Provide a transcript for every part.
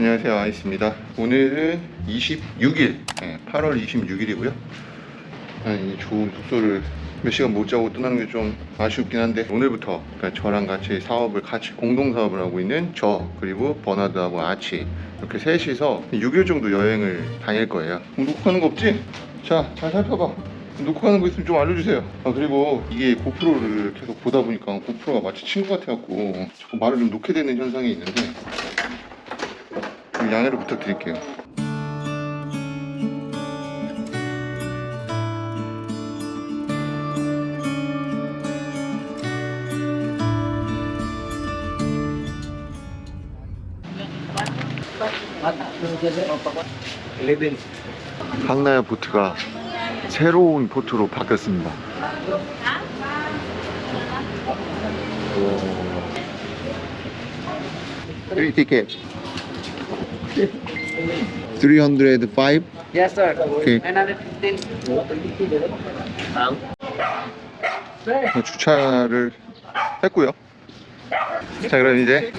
안녕하세요, 아이스입니다. 오늘은 26일, 8월 26일이고요. 이 좋은 숙소를 몇 시간 못 자고 떠나는 게 좀 아쉽긴 한데, 오늘부터 그러니까 저랑 같이 공동 사업을 하고 있는 저, 그리고 버나드하고 아치, 이렇게 셋이서 6일 정도 여행을 다닐 거예요. 놓고 가는 거 없지? 자, 잘 살펴봐. 놓고 가는 거 있으면 좀 알려주세요. 그리고 이게 고프로를 계속 보다 보니까 고프로가 마치 친구 같아갖고 자꾸 말을 좀 놓게 되는 현상이 있는데, 양해를 부탁드릴게요. 황나야 보트가 새로운 보트로 바뀌었습니다. Three tickets. 305? Yes, sir. Okay. Another 15. 주차를 했고요. 자, 그럼 이제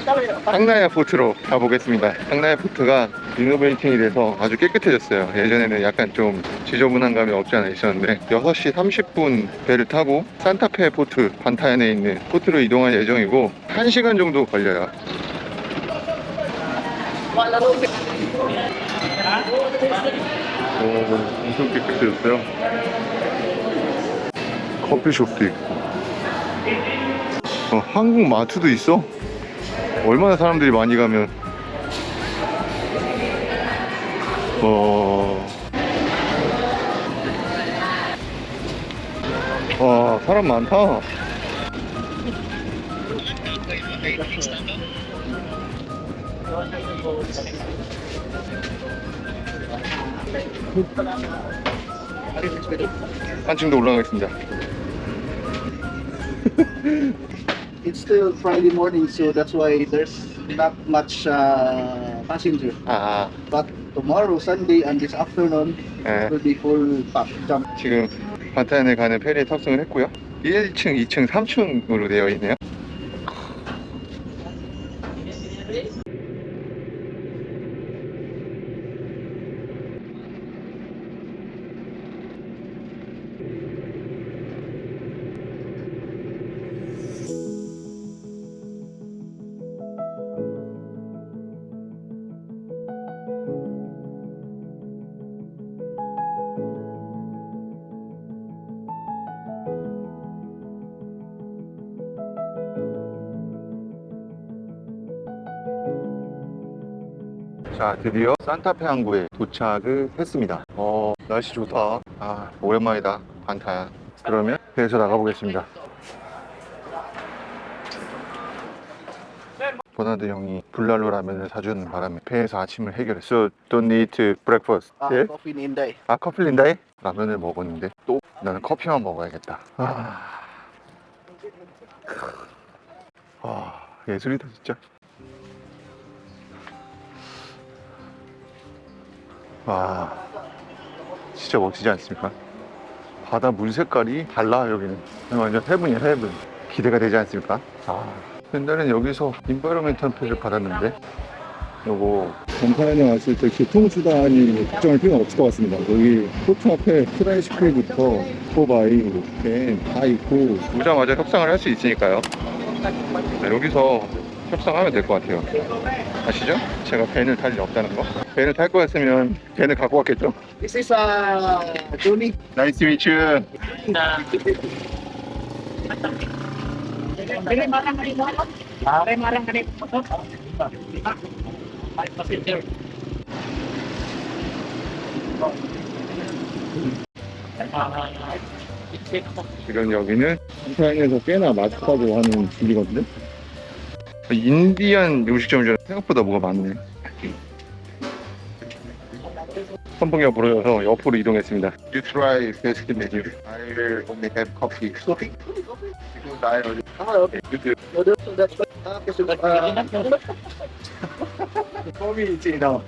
황나야 보트로 가보겠습니다. 황나야 보트가 리노베이팅이 돼서 아주 깨끗해졌어요. 예전에는 약간 좀 지저분한 감이 없지 않아 있었는데, 6시 30분 배를 타고 산타페 포트 반타현에 있는 포트로 이동할 예정이고 1시간 정도 걸려요. 엄청 깨끗해졌어요. 커피숍도 있고, 한국 마트도 있어? 얼마나 사람들이 많이 가면. 와, 사람 많다. 한층 더 올라가겠습니다. It's still Friday morning, so that's why there's not much passenger. But tomorrow, Sunday, and this afternoon will be full jump. 지금 반타현에 가는 페리에 탑승을 했고요. 1층, 2층, 3층으로 되어 있네요. 자, 드디어 산타페 항구에 도착을 했습니다. 날씨 좋다. 오랜만이다, 반타현. 그러면 배에서 나가보겠습니다. 버나드 형이 불랄로 라면을 사주는 바람에 배에서 아침을 해결했어. Don't need breakfast. 예? Coffee in Inday. 커피 린다에 라면을 먹었는데 또 나는 커피만 먹어야겠다. 예술이다 진짜. 진짜 멋지지 않습니까? 바다 물 색깔이 달라. 여기는 완전 헤븐이야, 헤븐. 기대가 되지 않습니까? 옛날엔 여기서 인바이러멘탈 패를 받았는데, 요거 반타현에 왔을 때 교통수단이 걱정할 필요는 없을 것 같습니다. 여기 포트 앞에 트라이시클부터 오토바이 이렇게 다 있고, 오자마자 협상을 할 수 있으니까요. 여기서 협상하면 될 것 같아요. 아시죠? 제가 밴을 탈 일 없다는 거. 밴을 탈 거였으면 밴을 갖고 왔겠죠. This is Johnny. 나이스 미츠. 지금 여기는 반타현에서 꽤나 맛있다고 하는 집이거든요. 인디안 음식점이잖아. 생각보다 뭐가 많네. 선풍기가 불어져서 옆으로 이동했습니다. You try best menu. I will only have coffee. Coffee? 지금 나의 어디? Okay. You do. So that's 껌이지 나.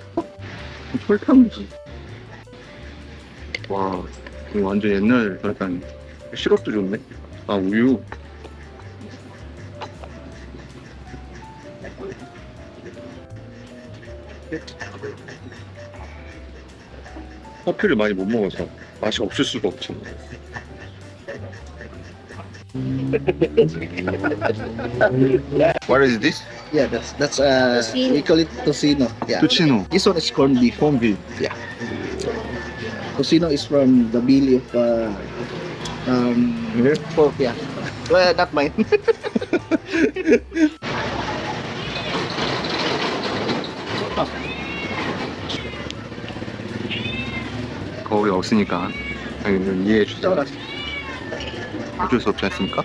설탕. 와, 이거 완전 옛날 설탕. 시럽도 좋네. 우유. 커피를 많이 못 먹어서 맛이 없을 수가 없죠. What is this? Yeah, that's we call it tocino. Yeah. Tocino. This one is corned beef. Corned beef. Yeah. Tocino is from the belly of 네. pork. Yeah. Well, not mine. 거울이 없으니까 이해해 주세요. 어쩔 수 없지 않습니까?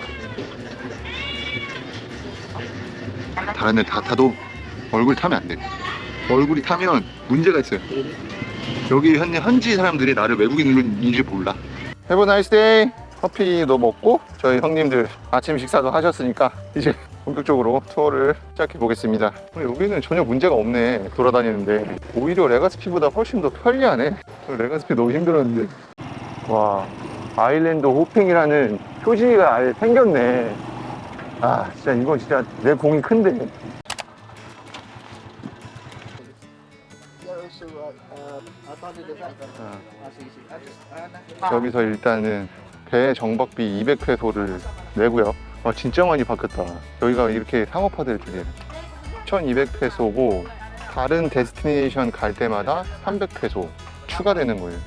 다른 애 다 타도 얼굴 타면 안 돼. 얼굴이 타면 문제가 있어요. 여기 현지 사람들이 나를 외국인인지 몰라. Have a nice day. 커피도 먹고 저희 형님들 아침 식사도 하셨으니까 이제 본격적으로 투어를 시작해 보겠습니다. 여기는 전혀 문제가 없네. 돌아다니는데 오히려 레가스피보다 훨씬 더 편리하네. 레가스피 너무 힘들었는데. 와, 아일랜드 호핑이라는 표지가 아예 생겼네. 아, 진짜 이건 진짜 내 공이 큰데. 여기서 일단은 배 정박비 200페소를 내고요. 와, 진짜 많이 바뀌었다. 여기가 이렇게 상업화될 줄이에요. 1200페소고 다른 데스티네이션 갈 때마다 300페소 추가되는 거예요.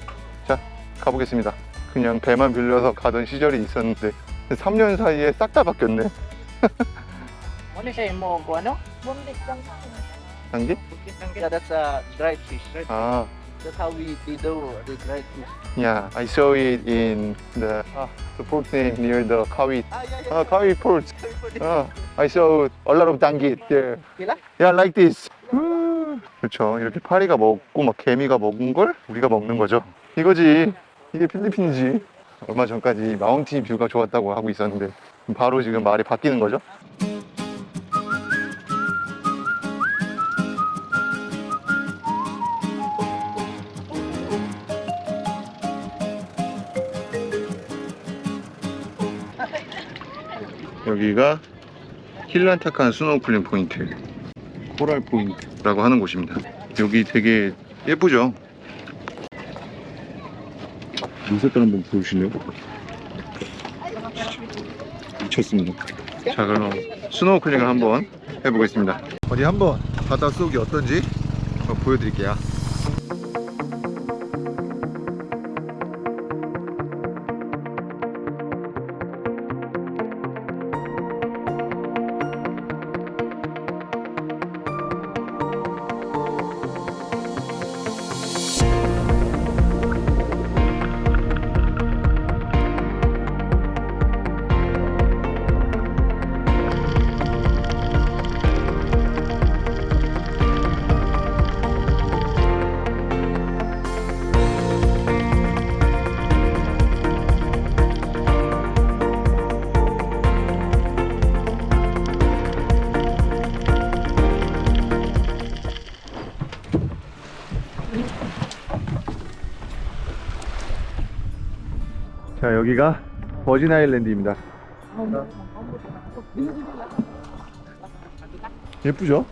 자, 가보겠습니다. 그냥 배만 빌려서 가던 시절이 있었는데 3년 사이에 싹 다 바뀌었네. Ano siya mo ko ano? 단기? Yeah, that's dried fish, right? 아, That's how we do the dried fish. yeah, I saw it in the port near the Kawi. Yeah. Kawi port. I saw a lot of dangi there. Kila? Yeah, like this. 그렇죠. 이렇게 파리가 먹고 막 개미가 먹은 걸 우리가 먹는 거죠. 이거지. 이게 필리핀이지. 얼마 전까지 마운틴 뷰가 좋았다고 하고 있었는데 바로 지금 말이 바뀌는 거죠. 여기가 힐란타칸 스노우클링 포인트, 코랄 포인트라고 하는 곳입니다. 여기 되게 예쁘죠? 물 색깔 한번 보여주실래요? 미쳤습니다. 자, 그럼 스노우클링을 한번 해보겠습니다. 어디 한번 바닷속이 어떤지 한번 보여드릴게요. 자, 여기가 버진 아일랜드입니다. 예쁘죠?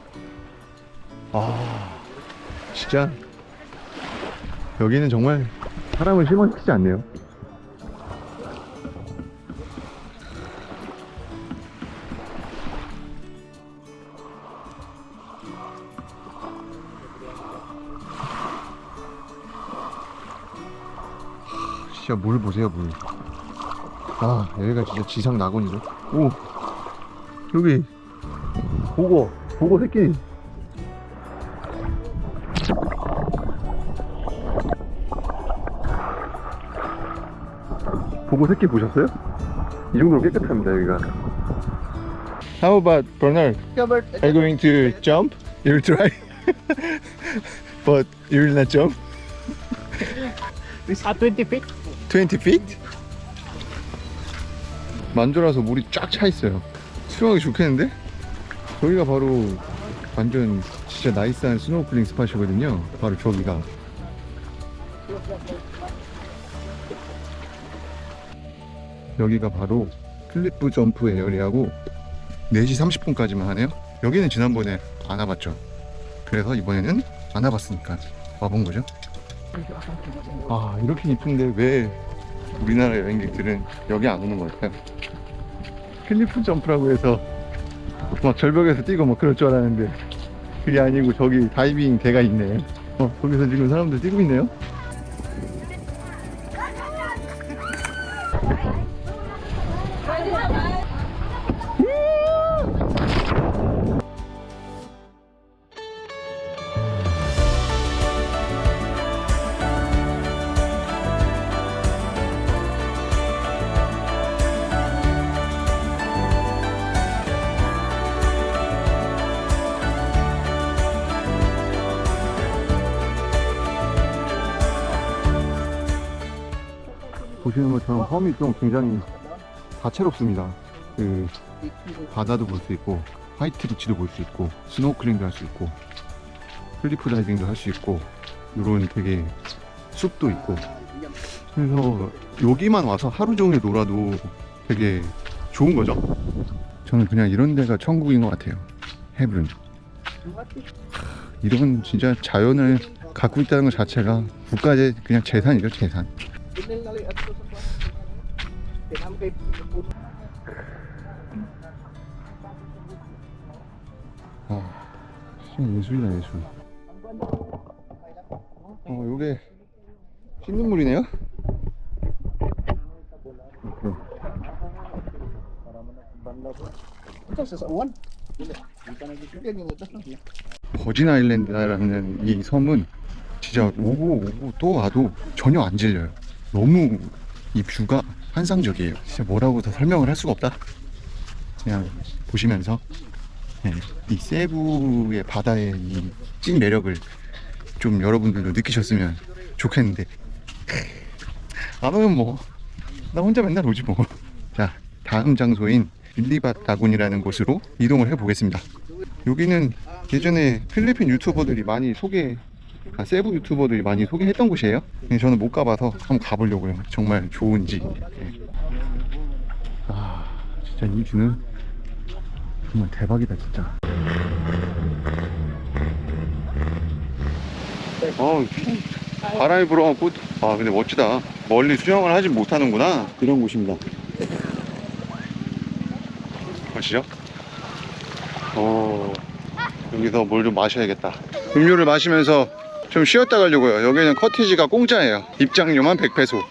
아, 진짜 여기는 정말 사람을 실망시키지 않네요. 진짜 물 보세요, 물. 아, 여기가 진짜 지상 낙원이죠. 오, 여기 보고 새끼. 보고 새끼 보셨어요? 이 정도로 깨끗합니다, 여기가. How about Bernard? Covered. Are you going to jump? You'll try, but you'll not jump. 20 feet. 20 feet? 만조라서 물이 쫙 차 있어요. 수영하기 좋겠는데? 저기가 바로 완전 진짜 나이스한 스노우클링 스팟이거든요. 바로 저기가. 여기가 바로 클리프 점프 에어리하고 4시 30분까지만 하네요. 여기는 지난번에 안 와봤죠. 그래서 이번에는 안 와봤으니까 와본 거죠. 아, 이렇게 이쁜데 왜 우리나라 여행객들은 여기 안 오는 걸까요? 필리핀 점프라고 해서 막 절벽에서 뛰고 막 그럴 줄 알았는데 그게 아니고 저기 다이빙 대가 있네. 거기서 지금 사람들 뛰고 있네요. 보시는 것처럼 섬이 좀 굉장히 다채롭습니다. 그 바다도 볼 수 있고 화이트 비치도 볼 수 있고 스노클링도 할 수 있고 클리프 다이빙도 할 수 있고 이런 되게 숲도 있고 그래서 여기만 와서 하루 종일 놀아도 되게 좋은 거죠. 저는 그냥 이런 데가 천국인 것 같아요. 헤브른. 이런 진짜 자연을 갖고 있다는 것 자체가 국가의 그냥 재산이죠, 재산. 진짜 예술이다, 예술. 요게 씻는 물이네요? 버진 아일랜드라는 이 섬은 진짜 오고 또 와도 전혀 안 질려요. 너무 이 뷰가 환상적이에요. 진짜 뭐라고 더 설명을 할 수가 없다. 그냥 보시면서 이 세부의 바다의 이 찐 매력을 좀 여러분들도 느끼셨으면 좋겠는데 안 오면 뭐 나 혼자 맨날 오지 뭐. 자, 다음 장소인 릴리밭 라군이라는 곳으로 이동을 해 보겠습니다. 여기는 예전에 필리핀 유튜버들이 많이 세부 유튜버들이 많이 소개했던 곳이에요. 근데 저는 못 가봐서 한번 가보려고요. 정말 좋은지. 진짜 이 뷰는 정말 대박이다 진짜. 바람이 불어갖고 근데 멋지다. 멀리 수영을 하지 못하는구나. 이런 곳입니다. 보시죠. 여기서 뭘 좀 마셔야겠다. 음료를 마시면서 좀 쉬었다 가려고요. 여기는 커티지가 공짜예요. 입장료만 100페소.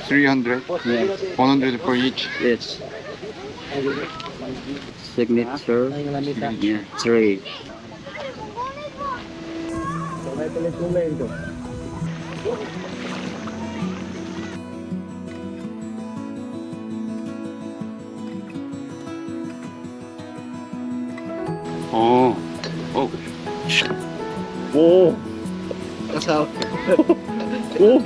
300? Yes. 100 for each. Yes. Signature. Yeah. 3. 오. That's how. 오.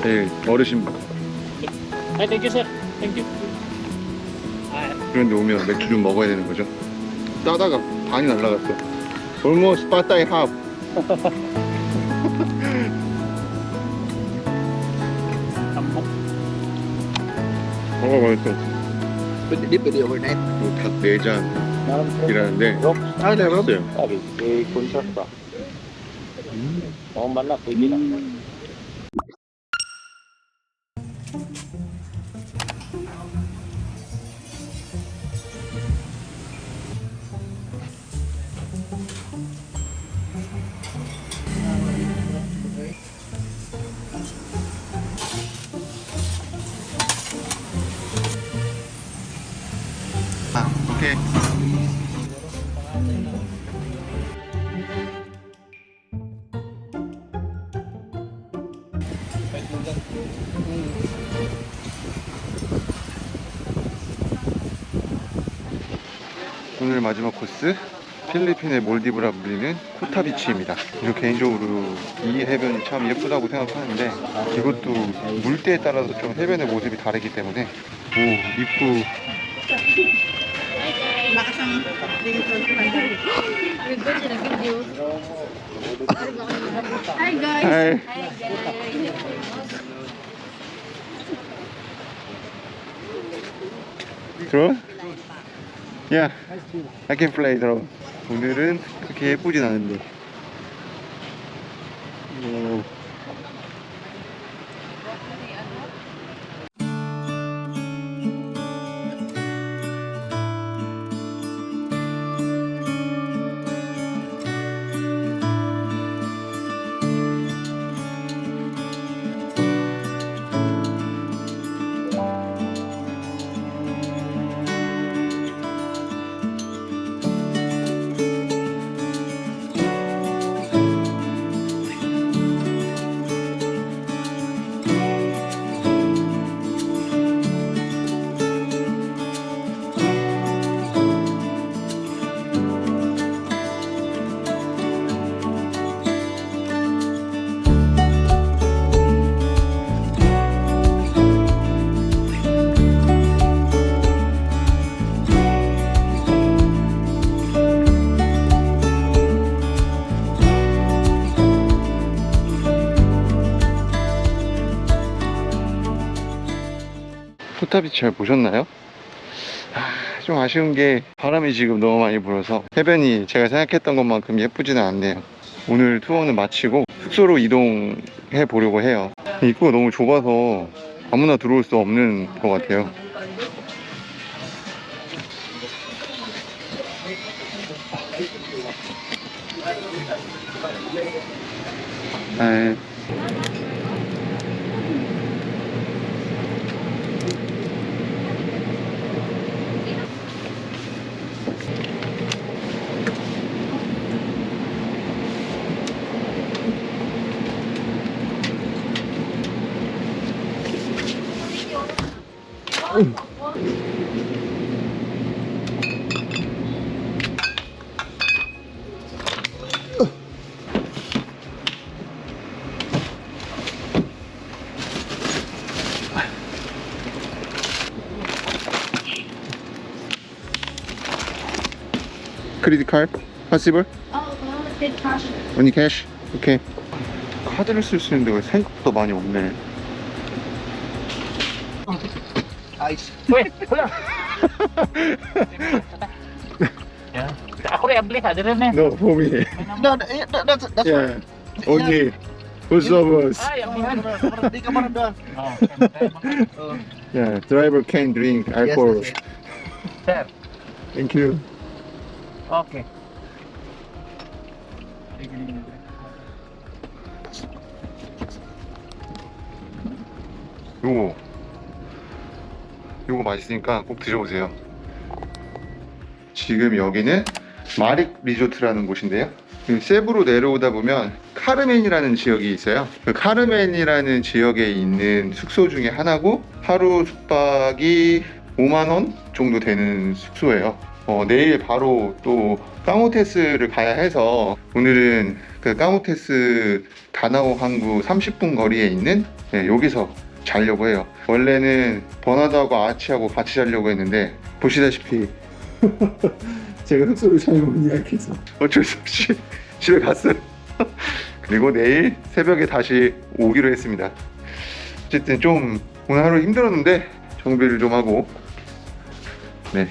제일 어르신 분. Thank you, sir. Thank you. 그런데 오면 맥주 좀 먹어야 되는 거죠. 따다가 반이 날라갔어. Almost 빠따이 합. 맛있어. Pwede overnight. 닭 4잔이라는데 Ano, Rob? 있어요. Sabi, concert ba? Man na, pwede lang. 오케이. 오늘 마지막 코스, 필리핀의 몰디브라 불리는 코타비치입니다. 저 개인적으로 이 해변이 참 예쁘다고 생각하는데 이것도 물때에 따라서 좀 해변의 모습이 다르기 때문에 입구 Hi guys. Hi. 들어? Yeah, I can fly drone. 오늘은 그렇게 예쁘진 않은데. 오. 포탑이 잘 보셨나요? 좀 아쉬운 게 바람이 지금 너무 많이 불어서 해변이 제가 생각했던 것만큼 예쁘지는 않네요. 오늘 투어는 마치고 숙소로 이동해 보려고 해요. 입구가 너무 좁아서 아무나 들어올 수 없는 것 같아요. 네. 크레딧 카드? possible? Take cash. Only cash? 오케이. 카드를 쓸 수 있는데 왜 생각보다 많이 없네. Ice. Weh, pulang. Ya. Aku udah beli hadirin nih. No, for me. No, that's Yeah. Only. Who's us? Ah, yang ini. Di kamar doon. Oh, Yeah, driver can drink alcohol. Yes, Sir. Thank you. Oke. 요거 맛있으니까 꼭 드셔보세요. 지금 여기는 마릭 리조트라는 곳인데요. 그 세부로 내려오다 보면 카르멘이라는 지역이 있어요. 그 카르멘이라는 지역에 있는 숙소 중에 하나고 하루 숙박이 5만원 정도 되는 숙소예요. 내일 바로 또 까모테스를 가야 해서 오늘은 그 까모테스 다나오 항구 30분 거리에 있는 여기서 자려고 해요. 원래는 버나드하고 아치하고 같이 자려고 했는데 보시다시피 제가 숙소를 잘못 예약해서 어쩔 수 없이 집에 갔어요. 그리고 내일 새벽에 다시 오기로 했습니다. 어쨌든 좀 오늘 하루 힘들었는데 정비를 좀 하고 네